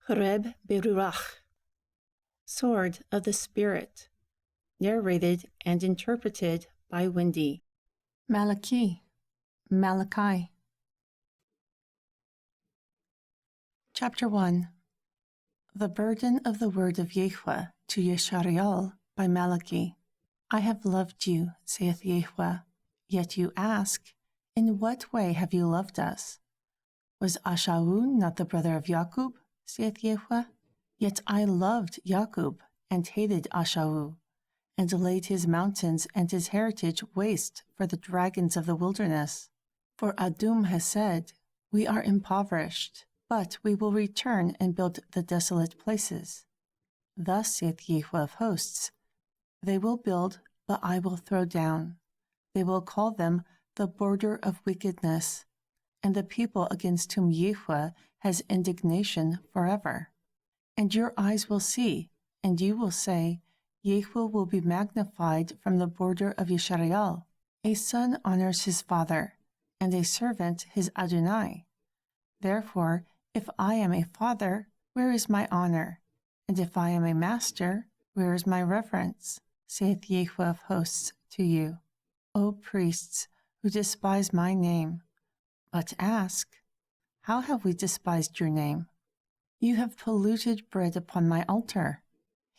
Khureb BeRuakh, Sword of the Spirit, narrated and interpreted by Wendy. MALAKI, Malakai. Chapter 1. The Burden of the Word of Yahweh to Yeshayael by Malaki. I have loved you, saith Yahweh, yet you ask, in what way have you loved us? Was Husheo not the brother of Jacob, saith Yahweh? Yet I loved Jacob, and hated Husheo, and laid his mountains and his heritage waste for the dragons of the wilderness. For Adum has said, we are impoverished, but we will return and build the desolate places. Thus saith Yahweh of hosts, they will build, but I will throw down. They will call them the border of wickedness, and the people against whom Yahweh has indignation forever. And your eyes will see, and you will say, Yahweh will be magnified from the border of Yeshayael. A son honors his father, and a servant his Adonai. Therefore, if I am a father, where is my honor? And if I am a master, where is my reverence? Saith Yahweh of hosts to you, O priests, who despise my name. But ask, how have we despised your name? You have polluted bread upon my altar.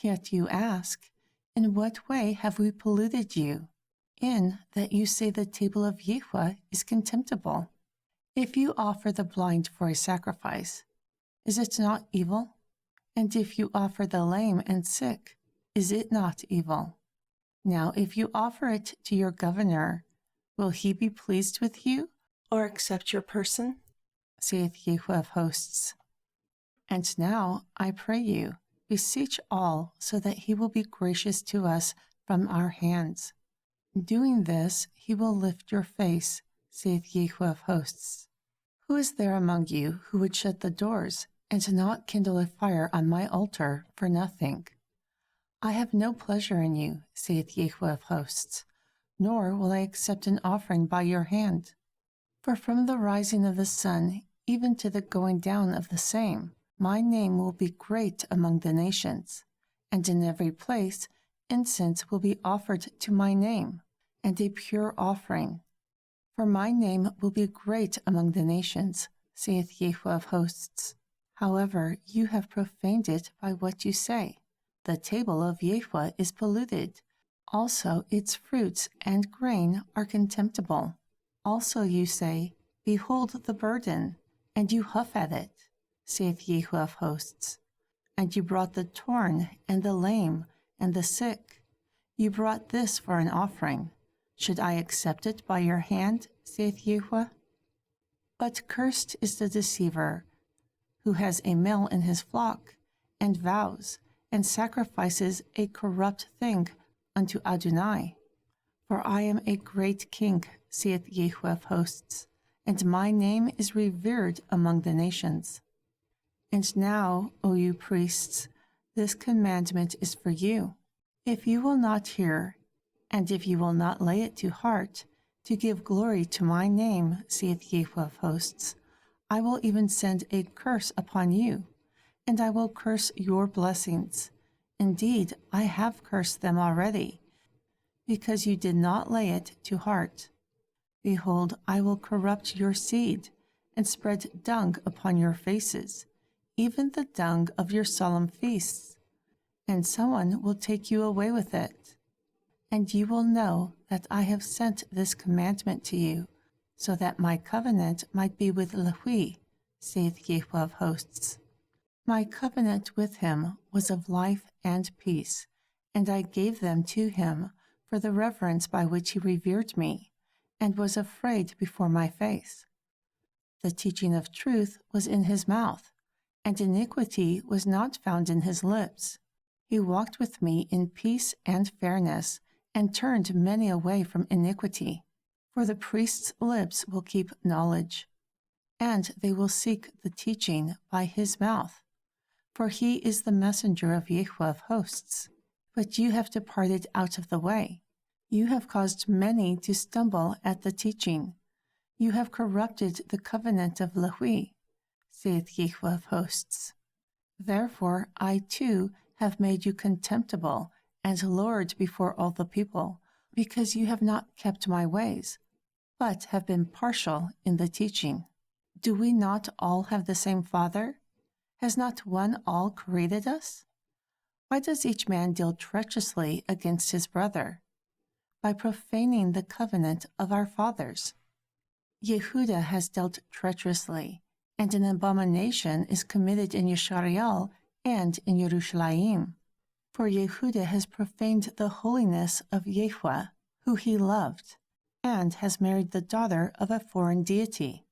Yet you ask, in what way have we polluted you? In that you say the table of Yahweh is contemptible. If you offer the blind for a sacrifice, is it not evil? And if you offer the lame and sick, is it not evil? Now if you offer it to your governor, will he be pleased with you, or accept your person? Saith Yahweh of hosts. And now I pray you, beseech all, so that he will be gracious to us from our hands. Doing this, he will lift your face, saith Yahweh of hosts. Who is there among you who would shut the doors, and not kindle a fire on my altar for nothing? I have no pleasure in you, saith Yahweh of hosts, nor will I accept an offering by your hand. For from the rising of the sun, even to the going down of the same, my name will be great among the nations, and in every place incense will be offered to my name, and a pure offering. For my name will be great among the nations, saith Yahweh of hosts. However, you have profaned it by what you say. The table of Yahweh is polluted. Also its fruits and grain are contemptible. Also you say, behold the burden, and you huff at it, saith Yahweh of hosts. And you brought the torn, and the lame, and the sick. You brought this for an offering. Should I accept it by your hand, saith Yahweh? But cursed is the deceiver, who has a male in his flock, and vows, and sacrifices a corrupt thing unto Adonai. For I am a great king, saith Yahweh of hosts, and my name is revered among the nations. And now, O you priests, this commandment is for you. If you will not hear, and if you will not lay it to heart, to give glory to my name, saith Yahweh of hosts, I will even send a curse upon you, and I will curse your blessings. Indeed, I have cursed them already, because you did not lay it to heart. Behold, I will corrupt your seed, and spread dung upon your faces, even the dung of your solemn feasts, and someone will take you away with it. And you will know that I have sent this commandment to you, so that my covenant might be with Lehi, saith Yahweh of hosts. My covenant with him was of life and peace, and I gave them to him for the reverence by which he revered me, and was afraid before my face. The teaching of truth was in his mouth, and iniquity was not found in his lips. He walked with me in peace and fairness, and turned many away from iniquity. For the priest's lips will keep knowledge, and they will seek the teaching by his mouth. For he is the messenger of Yahweh of hosts. But you have departed out of the way. You have caused many to stumble at the teaching. You have corrupted the covenant of Lehi, saith Yahweh of hosts. Therefore I too have made you contemptible and Lord before all the people, because you have not kept my ways, but have been partial in the teaching. Do we not all have the same Father? Has not one all created us? Why does each man deal treacherously against his brother? By profaning the covenant of our fathers. Yehuda has dealt treacherously, and an abomination is committed in Yeshariel and in Yerushalayim. For Yehuda has profaned the holiness of Yahweh, who he loved, and has married the daughter of a foreign deity.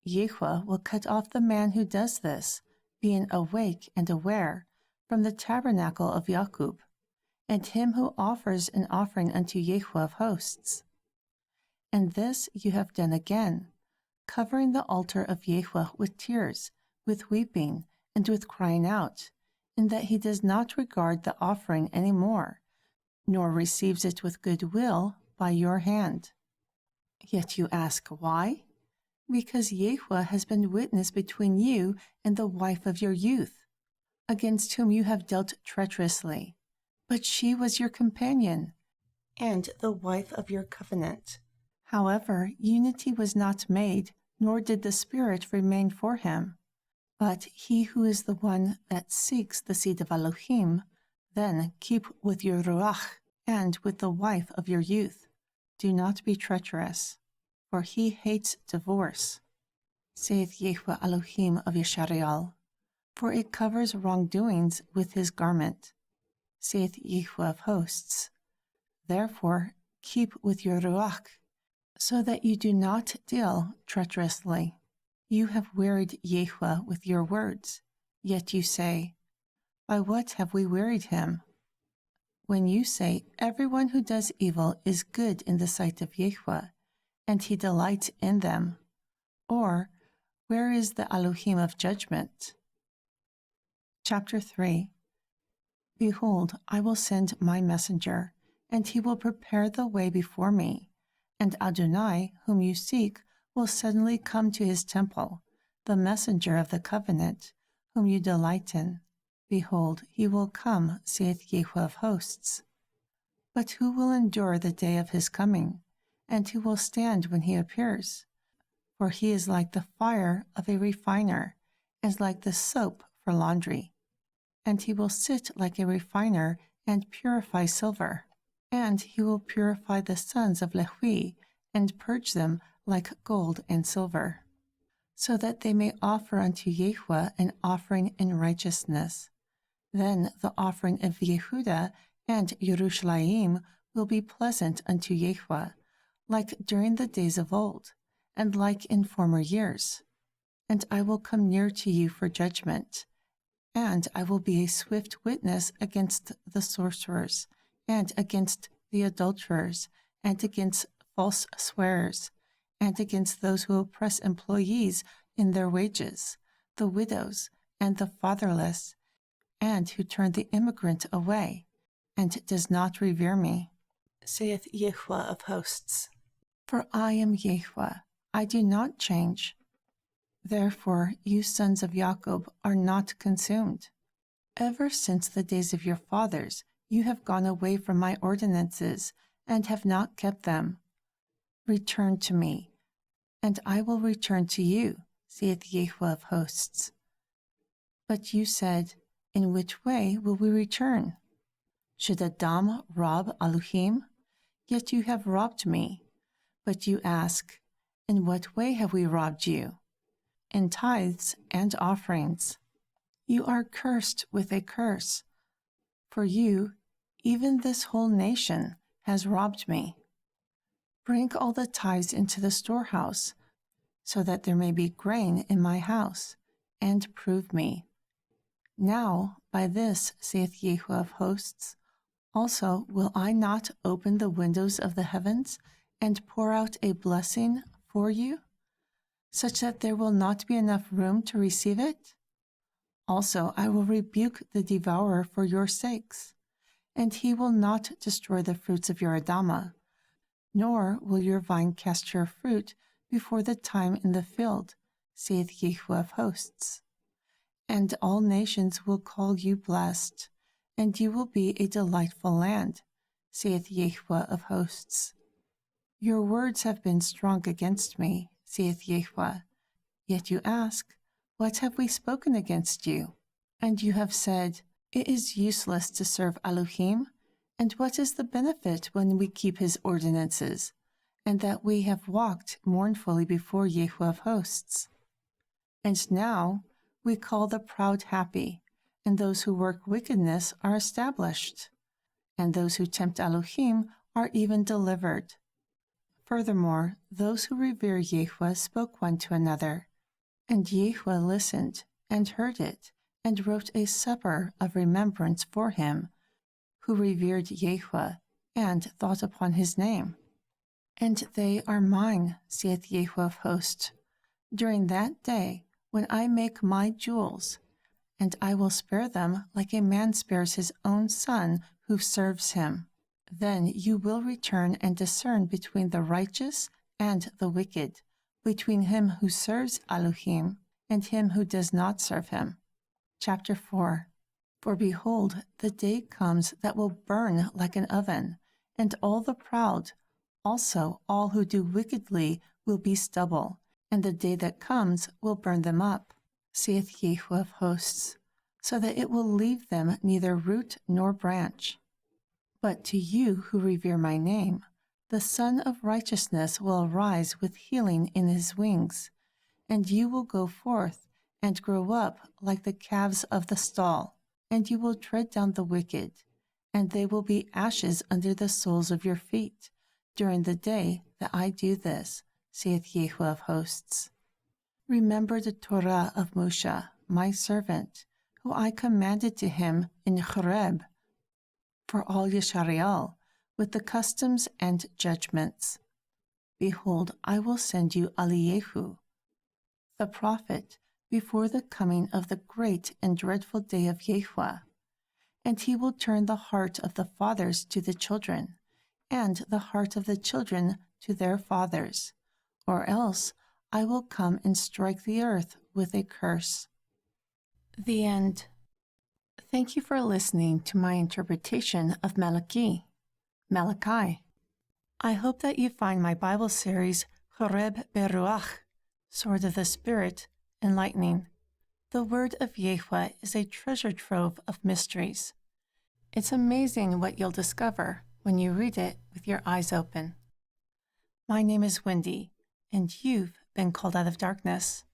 Yahweh will cut off the man who does this, being awake and aware, from the tabernacle of Jacob, and him who offers an offering unto Yahweh of hosts. And this you have done again, covering the altar of Yahweh with tears, with weeping, and with crying out, in that he does not regard the offering any more, nor receives it with good will by your hand. Yet you ask, why? Because Yahweh has been witness between you and the wife of your youth, against whom you have dealt treacherously. But she was your companion, and the wife of your covenant. However, unity was not made, nor did the Spirit remain for him. But he who is the one that seeks the seed of Elohim, then keep with your BeRuack and with the wife of your youth. Do not be treacherous, for he hates divorce, saith Yahweh Elohim of Yeshariel, for it covers wrongdoings with his garment, saith Yahweh of hosts. Therefore keep with your BeRuack, so that you do not deal treacherously. You have wearied Yahweh with your words, yet you say, by what have we wearied him? When you say, everyone who does evil is good in the sight of Yahweh, and he delights in them. Or, where is the Elohim of judgment? Chapter 3. Behold, I will send my messenger, and he will prepare the way before me. And Adonai, whom you seek, will suddenly come to his temple, the messenger of the covenant, whom you delight in. Behold, he will come, saith Yahweh of hosts. But who will endure the day of his coming? And who will stand when he appears? For he is like the fire of a refiner, and like the soap for laundry. And he will sit like a refiner, and purify silver. And he will purify the sons of Lehi, and purge them like gold and silver, so that they may offer unto Yahweh an offering in righteousness. Then the offering of Yehuda and Yerushalayim will be pleasant unto Yahweh, like during the days of old, and like in former years. And I will come near to you for judgment, and I will be a swift witness against the sorcerers, and against the adulterers, and against false swearers, and against those who oppress employees in their wages, the widows and the fatherless, and who turn the immigrant away, and does not revere me, saith Yahweh of hosts. For I am Yahweh, I do not change. Therefore you sons of Jacob are not consumed. Ever since the days of your fathers you have gone away from my ordinances, and have not kept them. Return to me, and I will return to you, saith Yahweh of hosts. But you said, in which way will we return? Should Adam rob Elohim? Yet you have robbed me. But you ask, in what way have we robbed you? In tithes and offerings. You are cursed with a curse, for you, even this whole nation, has robbed me. Bring all the tithes into the storehouse, so that there may be grain in my house, and prove me. Now, by this, saith Yahweh of hosts, also will I not open the windows of the heavens, and pour out a blessing for you, such that there will not be enough room to receive it? Also I will rebuke the devourer for your sakes, and he will not destroy the fruits of your Adamah, nor will your vine cast your fruit before the time in the field, saith Yahweh of hosts. and all nations will call you blessed, and you will be a delightful land, saith Yahweh of hosts. Your words have been strong against me, saith Yahweh. Yet you ask, what have we spoken against you? And you have said, it is useless to serve Elohim, and what is the benefit when we keep his ordinances, and that we have walked mournfully before Yahweh of hosts? And now we call the proud happy, and those who work wickedness are established, and those who tempt Elohim are even delivered. Furthermore, those who revere Yahweh spoke one to another, and Yahweh listened and heard it, and wrote a supper of remembrance for him, who revered Yahweh and thought upon his name. And they are mine, saith Yahweh of hosts, during that day when I make my jewels, and I will spare them like a man spares his own son who serves him. Then you will return and discern between the righteous and the wicked, between him who serves Elohim and him who does not serve him. Chapter 4. For behold, the day comes that will burn like an oven, and all the proud, also all who do wickedly, will be stubble, and the day that comes will burn them up, saith Yahweh of hosts, so that it will leave them neither root nor branch. But to you who revere my name, the Son of Righteousness will arise with healing in his wings, and you will go forth and grow up like the calves of the stall, and you will tread down the wicked, and they will be ashes under the soles of your feet, during the day that I do this, saith Yahweh of hosts. Remember the torah of Moshe, my servant, who I commanded to him in Khureb, for all Yisrael, with the customs and judgments. Behold, I will send you Eliyahu, the prophet, before the coming of the great and dreadful day of Yahweh, and he will turn the heart of the fathers to the children, and the heart of the children to their fathers, or else I will come and strike the earth with a curse. The end. Thank you for listening to my interpretation of Malakai. I hope that you find my Bible series, Khureb BeRuakh, Sword of the Spirit, enlightening. The word of Yahweh is a treasure trove of mysteries. It's amazing what you'll discover when you read it with your eyes open. My name is Wendy, and you've been called out of darkness